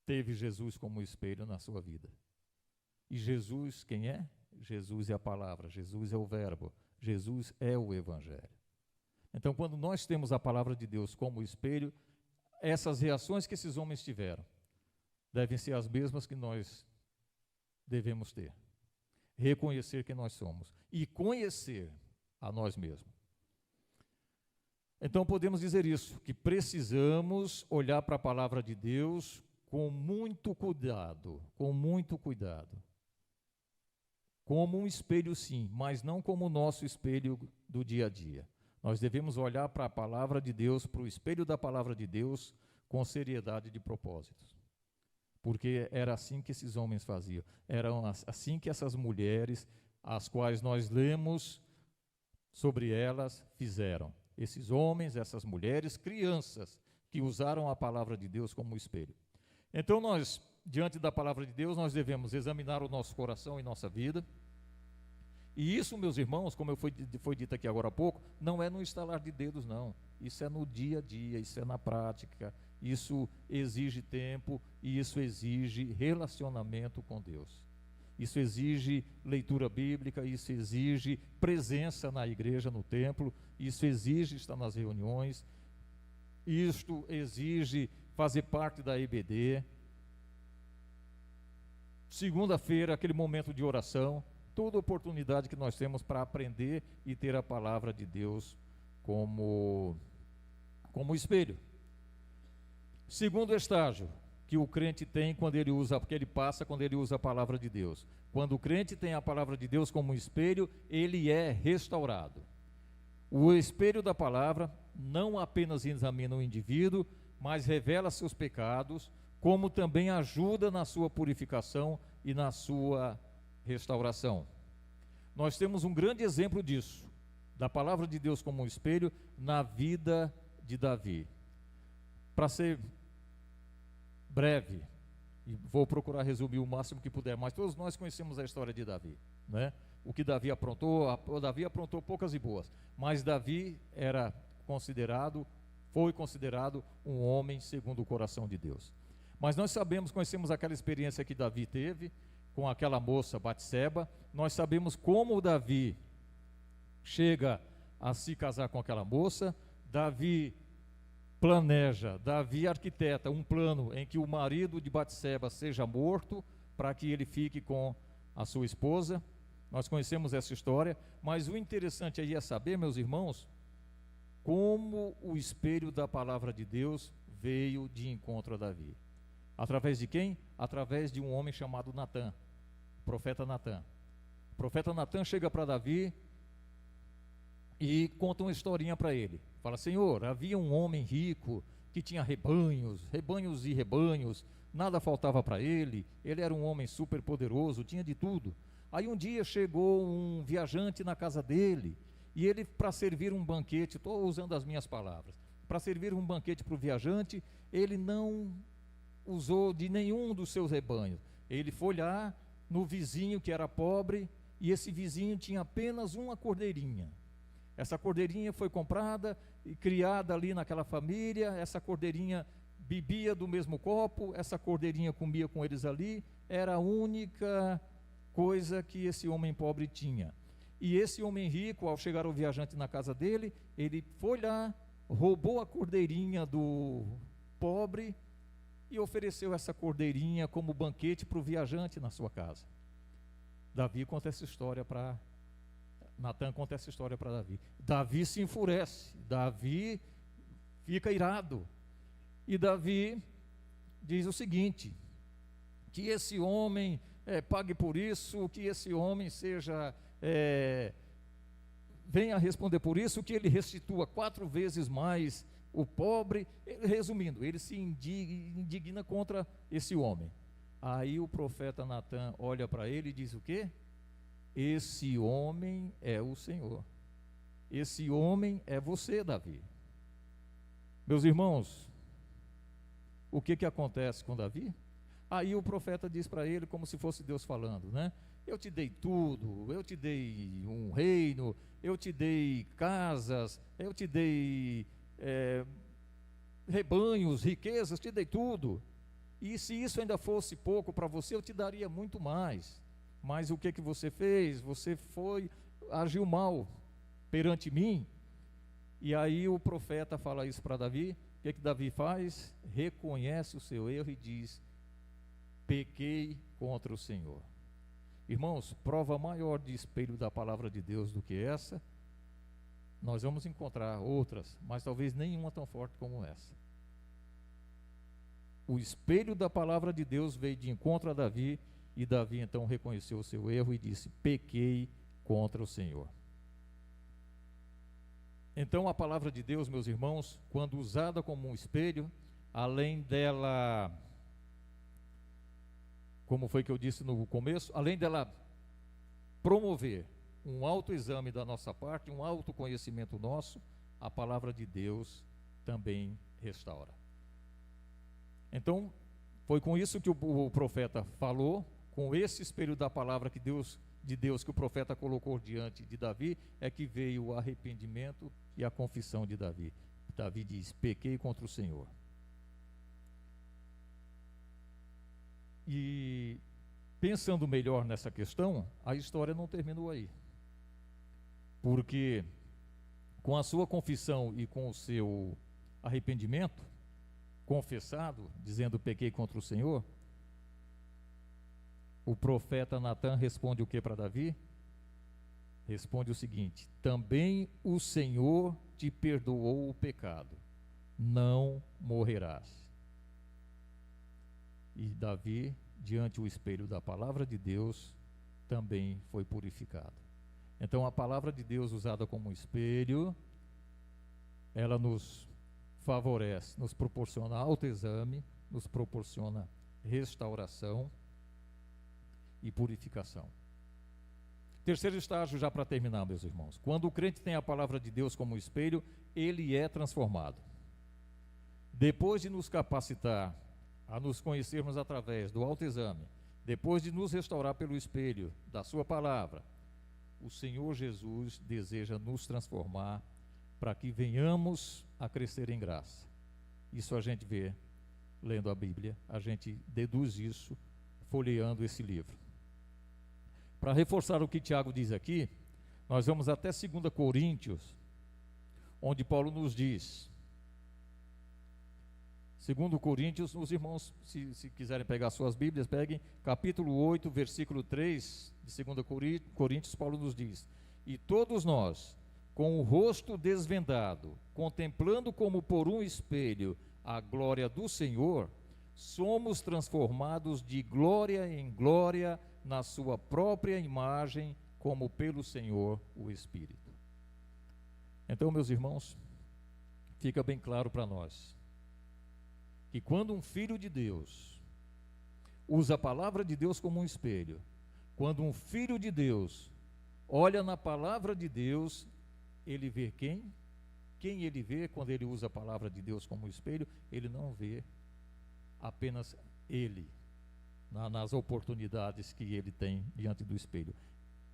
teve Jesus como espelho na sua vida. E Jesus, quem é? Jesus é a palavra, Jesus é o verbo, Jesus é o evangelho. Então, quando nós temos a palavra de Deus como espelho, essas reações que esses homens tiveram devem ser as mesmas que nós devemos ter. Reconhecer quem nós somos e conhecer a nós mesmos. Então podemos dizer isso, que precisamos olhar para a palavra de Deus com muito cuidado, como um espelho sim, mas não como o nosso espelho do dia a dia. Nós devemos olhar para a palavra de Deus, para o espelho da palavra de Deus, com seriedade de propósitos. Porque era assim que esses homens faziam, era assim que essas mulheres, as quais nós lemos sobre elas, fizeram. Esses homens, essas mulheres, crianças, que usaram a palavra de Deus como espelho. Então nós, diante da palavra de Deus, nós devemos examinar o nosso coração e nossa vida. E isso, meus irmãos, como foi dito aqui agora há pouco, não é no estalar de dedos, não. Isso é no dia a dia, isso é na prática, isso exige tempo e isso exige relacionamento com Deus. Isso exige leitura bíblica, isso exige presença na igreja, no templo, isso exige estar nas reuniões, isto exige fazer parte da EBD. Segunda-feira, aquele momento de oração, toda oportunidade que nós temos para aprender e ter a palavra de Deus como espelho. Segundo estágio que o crente tem quando ele usa, porque ele passa quando ele usa a palavra de Deus. Quando o crente tem a palavra de Deus como um espelho, ele é restaurado. O espelho da palavra não apenas examina o indivíduo, mas revela seus pecados, como também ajuda na sua purificação e na sua restauração. Nós temos um grande exemplo disso, da palavra de Deus como um espelho, na vida de Davi. Para ser breve, e vou procurar resumir o máximo que puder, mas todos nós conhecemos a história de Davi, né? O que Davi aprontou, Davi aprontou poucas e boas, mas Davi foi considerado um homem segundo o coração de Deus. Mas nós conhecemos aquela experiência que Davi teve com aquela moça Batseba. Nós sabemos como Davi chega a se casar com aquela moça. Davi arquiteta um plano em que o marido de Batseba seja morto para que ele fique com a sua esposa. Nós conhecemos essa história, mas o interessante aí é saber, meus irmãos, como o espelho da palavra de Deus veio de encontro a Davi. Através de quem? Através de um homem chamado Natã, o profeta Natã. O profeta Natã chega para Davi e conta uma historinha para ele. Fala: Senhor, havia um homem rico que tinha rebanhos e rebanhos, nada faltava para ele era um homem super poderoso, tinha de tudo. Aí um dia chegou um viajante na casa dele, e ele, para servir um banquete, estou usando as minhas palavras, para servir um banquete para o viajante, ele não usou de nenhum dos seus rebanhos. Ele foi lá no vizinho que era pobre, e esse vizinho tinha apenas uma cordeirinha. Essa cordeirinha foi comprada e criada ali naquela família. Essa cordeirinha bebia do mesmo copo, essa cordeirinha comia com eles ali. Era a única coisa que esse homem pobre tinha. E esse homem rico, ao chegar o viajante na casa dele, ele foi lá, roubou a cordeirinha do pobre e ofereceu essa cordeirinha como banquete para o viajante na sua casa. Natã conta essa história para Davi. Davi se enfurece, Davi fica irado. E Davi diz o seguinte: que esse homem pague por isso, que esse homem venha responder por isso, que ele restitua 4 vezes mais o pobre. Resumindo, ele se indigna contra esse homem. Aí o profeta Natã olha para ele e diz o quê? Esse homem é o Senhor. Esse homem é você, Davi. Meus irmãos, o que acontece com Davi? Aí o profeta diz para ele, como se fosse Deus falando, né? Eu te dei tudo, eu te dei um reino, eu te dei casas, eu te dei rebanhos, riquezas, te dei tudo. E se isso ainda fosse pouco para você, eu te daria muito mais. Mas o que você fez? Você agiu mal perante mim. E aí o profeta fala isso para Davi. O que Davi faz? Reconhece o seu erro e diz: pequei contra o Senhor. Irmãos, prova maior de espelho da palavra de Deus do que essa, nós vamos encontrar outras, mas talvez nenhuma tão forte como essa. O espelho da palavra de Deus veio de encontro a Davi, e Davi então reconheceu o seu erro e disse: pequei contra o Senhor. Então a palavra de Deus, meus irmãos, quando usada como um espelho, além dela, como foi que eu disse no começo, além dela promover um autoexame da nossa parte, um autoconhecimento nosso, a palavra de Deus também restaura. Então, foi com isso que o profeta falou, com esse espelho da palavra de Deus que o profeta colocou diante de Davi, é que veio o arrependimento e a confissão de Davi. Davi diz: pequei contra o Senhor. E pensando melhor nessa questão, a história não terminou aí. Porque com a sua confissão e com o seu arrependimento confessado, dizendo pequei contra o Senhor, o profeta Natã responde o que para Davi? Responde o seguinte: também o Senhor te perdoou o pecado, não morrerás. E Davi, diante do espelho da palavra de Deus, também foi purificado. Então, a palavra de Deus usada como espelho, ela nos favorece, nos proporciona autoexame, nos proporciona restauração e purificação. Terceiro estágio, já para terminar, meus irmãos. Quando o crente tem a palavra de Deus como espelho, ele é transformado. Depois de nos capacitar a nos conhecermos através do autoexame, depois de nos restaurar pelo espelho da sua palavra, o Senhor Jesus deseja nos transformar para que venhamos a crescer em graça. Isso a gente vê lendo a Bíblia, a gente deduz isso folheando esse livro. Para reforçar o que Tiago diz aqui, nós vamos até 2 Coríntios, onde Paulo nos diz, 2 Coríntios, os irmãos, se quiserem pegar suas Bíblias, peguem, capítulo 8, versículo 3 de 2 Coríntios, Paulo nos diz: e todos nós, com o rosto desvendado, contemplando como por um espelho a glória do Senhor, somos transformados de glória em glória na sua própria imagem, como pelo Senhor o Espírito. Então, meus irmãos, fica bem claro para nós que quando um filho de Deus usa a palavra de Deus como um espelho, quando um filho de Deus olha na palavra de Deus, ele vê quem? Quem ele vê quando ele usa a palavra de Deus como espelho? Ele não vê apenas ele, nas oportunidades que ele tem diante do espelho.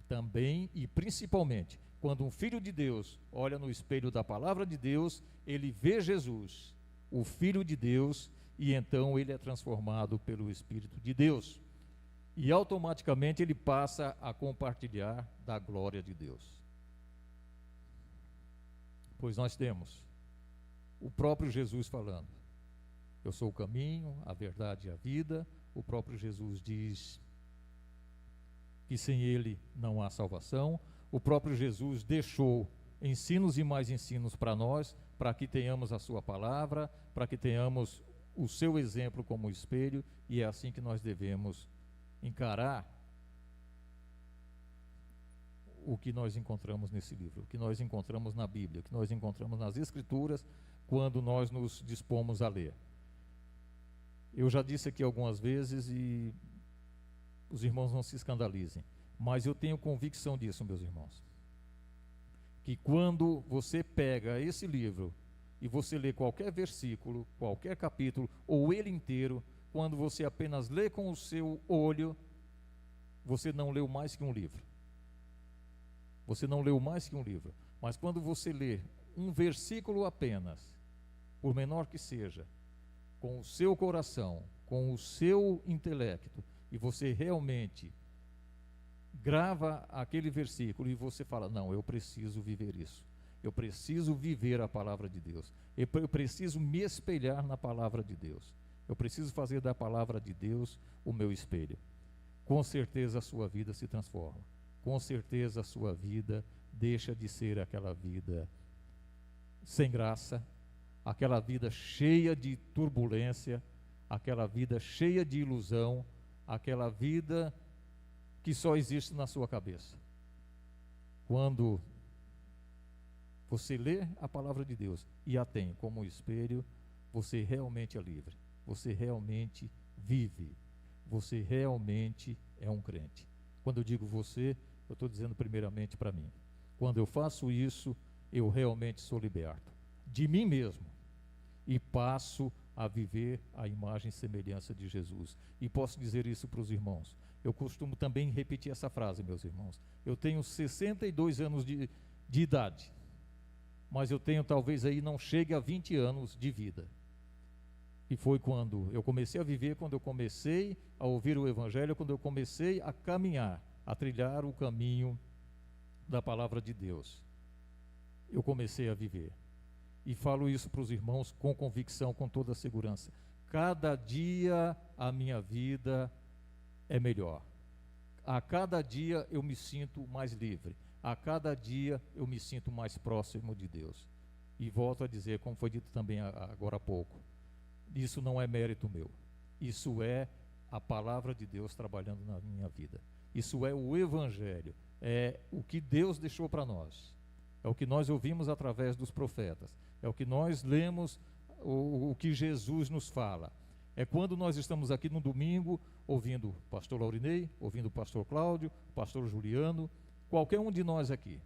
Também e principalmente, quando um filho de Deus olha no espelho da palavra de Deus, ele vê Jesus, o Filho de Deus, e então ele é transformado pelo Espírito de Deus. E automaticamente ele passa a compartilhar da glória de Deus. Pois nós temos o próprio Jesus falando: eu sou o caminho, a verdade e a vida. O próprio Jesus diz que sem ele não há salvação. O próprio Jesus deixou ensinos e mais ensinos para nós, para que tenhamos a sua palavra, para que tenhamos o seu exemplo como espelho, e é assim que nós devemos encarar o que nós encontramos nesse livro, o que nós encontramos na Bíblia, o que nós encontramos nas Escrituras, quando nós nos dispomos a ler. Eu já disse aqui algumas vezes, e os irmãos não se escandalizem, mas eu tenho convicção disso, meus irmãos, que quando você pega esse livro e você lê qualquer versículo, qualquer capítulo, ou ele inteiro, quando você apenas lê com o seu olho, você não leu mais que um livro. Você não leu mais que um livro. Mas quando você lê um versículo apenas, por menor que seja, com o seu coração, com o seu intelecto, e você realmente grava aquele versículo e você fala: não, eu preciso viver isso. Eu preciso viver a palavra de Deus. Eu preciso me espelhar na palavra de Deus. Eu preciso fazer da palavra de Deus o meu espelho. Com certeza a sua vida se transforma. Com certeza a sua vida deixa de ser aquela vida sem graça, aquela vida cheia de turbulência, aquela vida cheia de ilusão, aquela vida que só existe na sua cabeça. Quando você lê a palavra de Deus e a tem como espelho, você realmente é livre, você realmente vive, você realmente é um crente. Quando eu digo você, eu estou dizendo primeiramente para mim. Quando eu faço isso, eu realmente sou liberto de mim mesmo e passo a viver a imagem e semelhança de Jesus. E posso dizer isso para os irmãos. Eu costumo também repetir essa frase, meus irmãos. Eu tenho 62 anos de idade, mas eu tenho talvez aí não chegue a 20 anos de vida. E foi quando eu comecei a viver, quando eu comecei a ouvir o Evangelho, quando eu comecei a caminhar, a trilhar o caminho da palavra de Deus. Eu comecei a viver. E falo isso para os irmãos com convicção, com toda a segurança. Cada dia a minha vida é melhor. A cada dia eu me sinto mais livre. A cada dia eu me sinto mais próximo de Deus. E volto a dizer, como foi dito também agora há pouco, isso não é mérito meu. Isso é a palavra de Deus trabalhando na minha vida. Isso é o Evangelho, é o que Deus deixou para nós, é o que nós ouvimos através dos profetas, é o que nós lemos, o que Jesus nos fala. É quando nós estamos aqui no domingo, ouvindo o pastor Laurinei, ouvindo o pastor Cláudio, o pastor Juliano, qualquer um de nós aqui.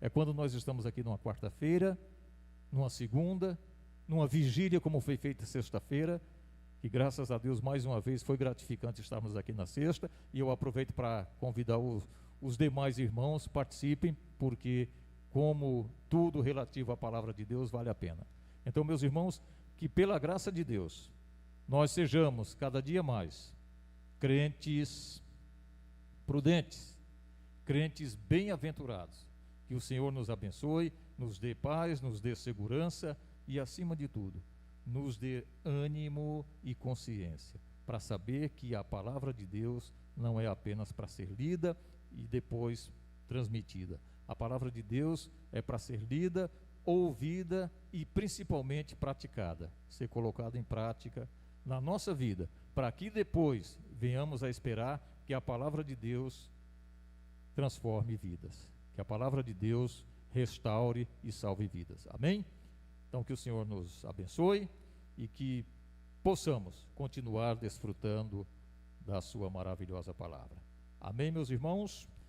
É quando nós estamos aqui numa quarta-feira, numa segunda, numa vigília como foi feita sexta-feira, que graças a Deus mais uma vez foi gratificante estarmos aqui na sexta, e eu aproveito para convidar os demais irmãos, participem, porque como tudo relativo à palavra de Deus vale a pena. Então, meus irmãos, que pela graça de Deus, nós sejamos cada dia mais crentes prudentes, crentes bem-aventurados, que o Senhor nos abençoe, nos dê paz, nos dê segurança e, acima de tudo, nos dê ânimo e consciência para saber que a palavra de Deus não é apenas para ser lida e depois transmitida. A palavra de Deus é para ser lida, ouvida e principalmente praticada, ser colocada em prática na nossa vida, para que depois venhamos a esperar que a palavra de Deus transforme vidas, que a palavra de Deus restaure e salve vidas. Amém? Então, que o Senhor nos abençoe e que possamos continuar desfrutando da sua maravilhosa palavra. Amém, meus irmãos?